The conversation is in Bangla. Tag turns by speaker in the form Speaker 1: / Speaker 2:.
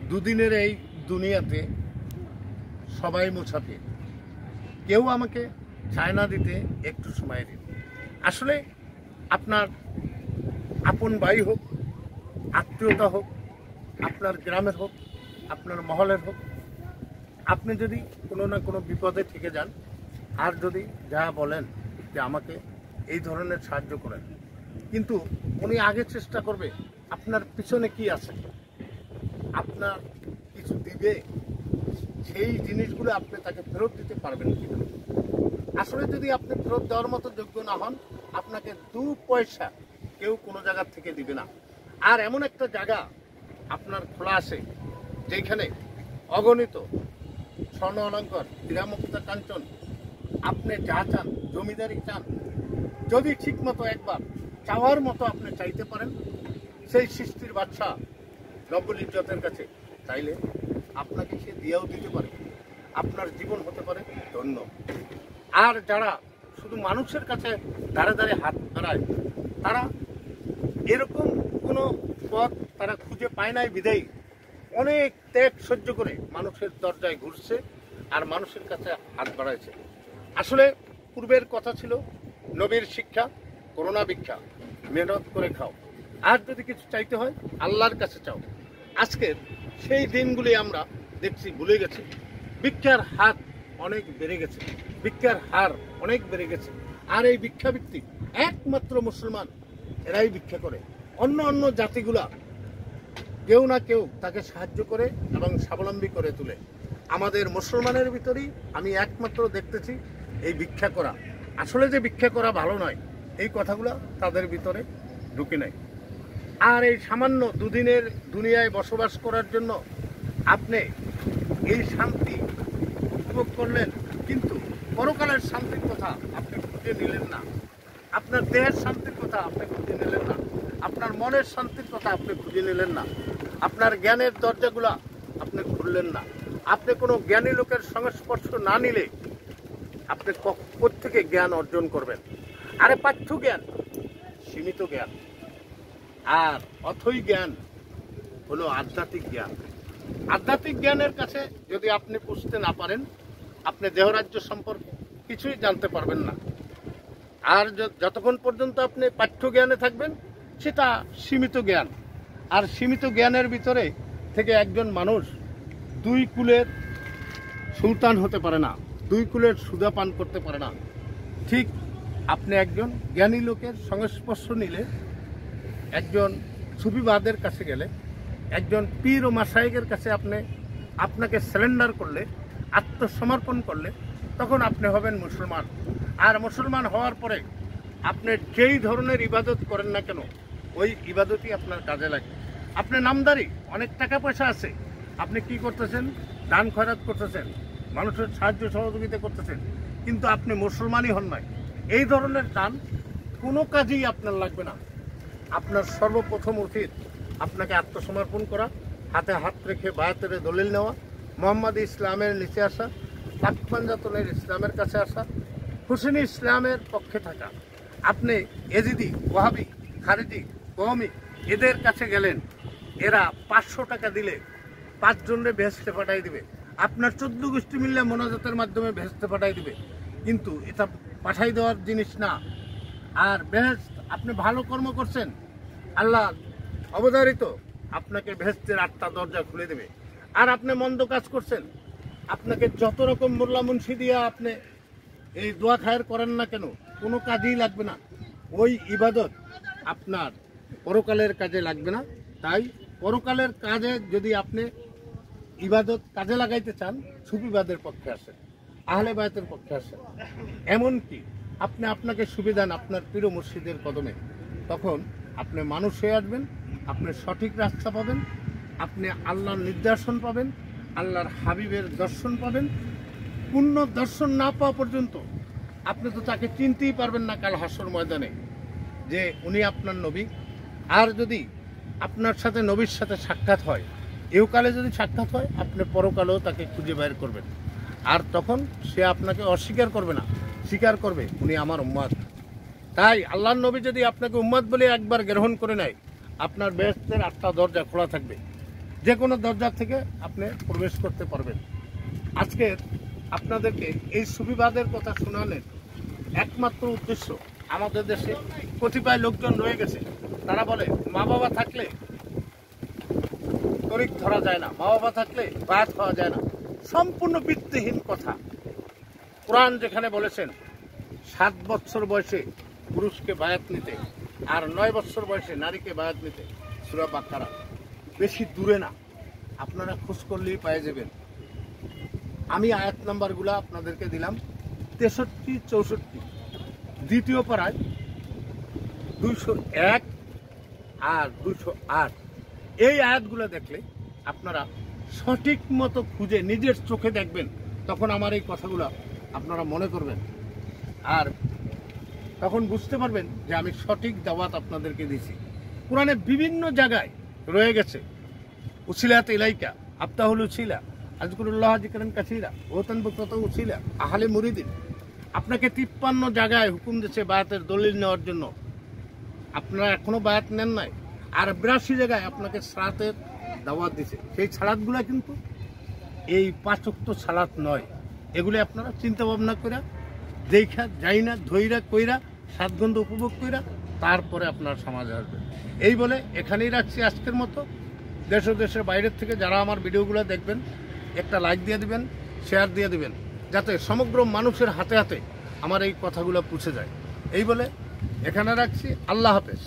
Speaker 1: দুদিনের এই দুনিয়াতে সবাই মুসাফির, কেউ আমাকে চায় না দিতে একটু সময় দিন। আসলে আপনার আপন ভাই হোক, আত্মীয়তা হোক, আপনার গ্রামের হোক, আপনার মহলের হোক, আপনি যদি কোনো না কোনো বিপদে থেকে যান আর যদি যা বলেন যে আমাকে এই ধরনের সাহায্য করেন, কিন্তু উনি আগে চেষ্টা করবে আপনার পিছনে কি আছে, আপনার কিছু দিবে, সেই জিনিসগুলো আপনি তাকে ফেরত দিতে পারবেন কিনা। আসলে যদি আপনি ফেরত দেওয়ার মতো যোগ্য না হন, আপনাকে 2 পয়সা কেউ কোনো জায়গা থেকে দিবে না। আর এমন একটা জায়গা আপনার খোলা আছে যেখানে অগণিত স্বর্ণ অলঙ্কার, হীরামুক্তা কাঞ্চন, আপনি যা চান, জমিদারি চান, যদি ঠিক মতো একবার চাওয়ার মতো আপনি চাইতে পারেন, সেই সৃষ্টির বাদশা রব্বুল ইজ্জতের কাছে চাইলে আপনাকে সে দিয়েও দিতে পারে, আপনার জীবন হতে পারে ধন্য। আর যারা শুধু মানুষের কাছে দাঁড়ে দাঁড়িয়ে হাত বাড়ায়, তারা এরকম কোনো পথ তারা খুঁজে পায় নাই বিদায়ী অনেক ত্যাগ সহ্য করে মানুষের দরজায় ঘুরছে আর মানুষের কাছে হাত বাড়াইছে। আসলে পূর্বের কথা ছিল নবীর শিক্ষা, করোনা ভিক্ষা, মেহনত করে খাও। আর যদি কিছু চাইতে হয় আল্লাহর কাছে চাও। আজকের সেই দিনগুলি আমরা দেখছি ভুলে গেছি। ভিক্ষার হাত অনেক বেড়ে গেছে, ভিক্ষার হার অনেক বেড়ে গেছে। আর এই ভিক্ষাবৃত্তি একমাত্র মুসলমান এরাই ভিক্ষা করে। অন্য অন্য জাতিগুলা কেউ না কেউ তাকে সাহায্য করে এবং স্বাবলম্বী করে তোলে। আমাদের মুসলমানের ভিতরেই আমি একমাত্র দেখতেছি এই ভিক্ষা করা। আসলে যে ভিক্ষা করা ভালো নয়, এই কথাগুলো তাদের ভিতরে ঢুকে নেয়। আর এই সামান্য দুদিনের দুনিয়ায় বসবাস করার জন্য আপনি এই শান্তি উপভোগ করলেন, কিন্তু পরকালের শান্তির কথা আপনি খুঁজে নিলেন না, আপনার দেহের শান্তির কথা আপনি খুঁজে নিলেন না, আপনার মনের শান্তির কথা আপনি খুঁজে নিলেন না, আপনার জ্ঞানের দরজাগুলা আপনি খুললেন না। আপনি কোনো জ্ঞানী লোকের সংস্পর্শ না নিলে আপনি কোত্থেকে জ্ঞান অর্জন করবেন? আরে পাঠ্য জ্ঞান সীমিত জ্ঞান, আর অথৈ জ্ঞান হলো আধ্যাত্মিক জ্ঞান। আধ্যাত্মিক জ্ঞানের কাছে যদি আপনি পুষতে না পারেন, আপনি দেহরাজ্য সম্পর্কে কিছুই জানতে পারবেন না। আর যতক্ষণ পর্যন্ত আপনি পাঠ্য জ্ঞানে থাকবেন, সেটা সীমিত জ্ঞান। আর সীমিত জ্ঞানের ভিতরে থেকে একজন মানুষ 2 কুলের সুলতান হতে পারে না, 2 কুলের সুধা পান করতে পারে না। ঠিক আপনি একজন জ্ঞানী লোকের সংস্পর্শ নিলে, একজন সুফিবাদের কাছে গেলে, একজন পীর ও মাশায়েখের কাছে আপনাকে সারেন্ডার করলে, আত্মসমর্পণ করলে, তখন আপনি হবেন মুসলমান। আর মুসলমান হওয়ার পরে আপনি যেই ধরনের ইবাদত করেন না কেন, ওই ইবাদতই আপনার কাজে লাগে। আপনি নামদারি, অনেক টাকা পয়সা আছে, আপনি কি করতেছেন? দান খয়রাত করতেছেন, মানুষের সাহায্য সহযোগিতা করতেছেন, কিন্তু আপনি মুসলমানই হন নাই। এই ধরনের দান কোনো কাজেই আপনার লাগবে না। আপনার সর্বপ্রথম উচিত আপনাকে আত্মসমর্পণ করা, হাতে হাত রেখে বায়াতের দলিল নেওয়া, মোহাম্মদ ইসলামের নিচে আসা, পাকপাঞ্জাতনের ইসলামের কাছে আসা, হুসেনি ইসলামের পক্ষে থাকা। আপনি এজিদি, ওয়াহাবি, খারিজি, কওমি এদের কাছে গেলেন, এরা 500 টাকা দিলে 5 জনরে বেহেশতে পাঠাই দিবে। আপনার 14 গোষ্ঠী মিললে মোনাজাতের মাধ্যমে বেহেশতে পাঠাই দিবে, কিন্তু এটা পাঠাই দেওয়ার জিনিস না। আর বেহেশত আপনি ভালো কর্ম করছেন, আল্লাহ অবধারিত আপনাকে বেহেশতের 8টা দরজা খুলে দেবে। আর আপনি মন্দ কাজ করছেন, আপনাকে যত রকম মোল্লা মুন্সি দিয়ে আপনি এই দোয়া খায়ের করেন না কেন, কোনো কাজেই লাগবে না। ওই ইবাদত আপনার পরকালের কাজে লাগবে না। তাই পরকালের কাজে যদি আপনি ইবাদত কাজে লাগাইতে চান, সুফিবাদের পক্ষে আসেন, আহলে বায়াতের পক্ষে আসেন। এমনকি আপনাকে সুবিধান আপনার পীর মুর্শিদের কদমে, তখন আপনি মানুষ হয়ে আসবেন, আপনি সঠিক রাস্তা পাবেন, আপনি আল্লাহর নির্দেশন পাবেন, আল্লাহর হাবিবের দর্শন পাবেন। পূর্ণ দর্শন না পাওয়া পর্যন্ত আপনি তো তাকে চিনতেই পারবেন না কাল হাসর ময়দানে যে উনি আপনার নবী। আর যদি আপনার সাথে নবীর সাথে সাক্ষাৎ হয়, ইহকালে যদি সাক্ষাৎ হয়, আপনি পরকালেও তাকে খুঁজে বের করবেন। আর তখন সে আপনাকে অস্বীকার করবে না, স্বীকার করবে উনি আমার উম্মত। তাই আল্লাহর নবী যদি আপনাকে উম্মত বলে একবার গ্রহণ করে নেয়, আপনার বেহেশতের 8টা দরজা খোলা থাকবে। যে কোনো দরজা থেকে আপনি প্রবেশ করতে পারবেন। আজকে আপনাদেরকে এই সুবিবাদের কথা শোনানোর একমাত্র উদ্দেশ্য, আমাদের দেশে কতিপয় লোকজন রয়ে গেছে, তারা বলে মা বাবা থাকলে তরিক ধরা যায় না, মা বাবা থাকলে বায়াত হওয়া যায় না। সম্পূর্ণ ভিত্তিহীন কথা। কোরআন যেখানে বলেছেন 7 বছর বয়সে পুরুষকে বায়াত নিতে আর 9 বছর বয়সে নারীকে বায়াত নিতে, সূরা বাকারা, বেশি দূরে না, আপনারা খোঁজ করলেই পেয়ে যাবেন। আমি আয়াত নাম্বারগুলো আপনাদেরকে দিলাম 63, 64, দ্বিতীয় পারায় 201 আর 208। এই আয়াতগুলো দেখলে আপনারা সঠিক মতো খুঁজে নিজের চোখে দেখবেন, তখন আমার এই কথাগুলো আপনারা মনে করবেন আর তখন বুঝতে পারবেন যে আমি সঠিক দাওয়াত আপনাদেরকে দিয়েছি। কোরআনে বিভিন্ন জায়গায় রয়ে গেছে উছিলাত ইলাইকা আফতাহুল উছিলা আযকুরুল্লাহ যিকরান কাসীরা ওয়া তানবুকাতু উছিলা আহলে মুরিদিন। আপনাকে 53 জায়গায় হুকুম দিয়েছে বায়াতের দলিল নেওয়ার জন্য, আপনারা এখনো বায়াত নেন নাই। আর 82 জায়গায় আপনাকে সালাতের দাওয়াত দিছে। সেই সালাতগুলো কিন্তু এই 5 ওয়াক্ত সালাত নয়। এগুলি আপনারা চিন্তা ভাবনা করে দেখা যাই না ধৈরা কইরা 7 ঘন্টা উপভোগ কইরা তারপরে আপনার সমাজ আসবে। এই বলে এখানেই রাখছি আজকের মতো। দেশ ও দেশের বাইরের থেকে যারা আমার ভিডিওগুলো দেখবেন, একটা লাইক দিয়ে দিবেন, শেয়ার দিয়ে দিবেন, যাতে সমগ্র মানুষের হাতে হাতে আমার এই কথাগুলো পৌঁছে যায়। এই বলে এখানে রাখছি। আল্লাহ হাফেজ।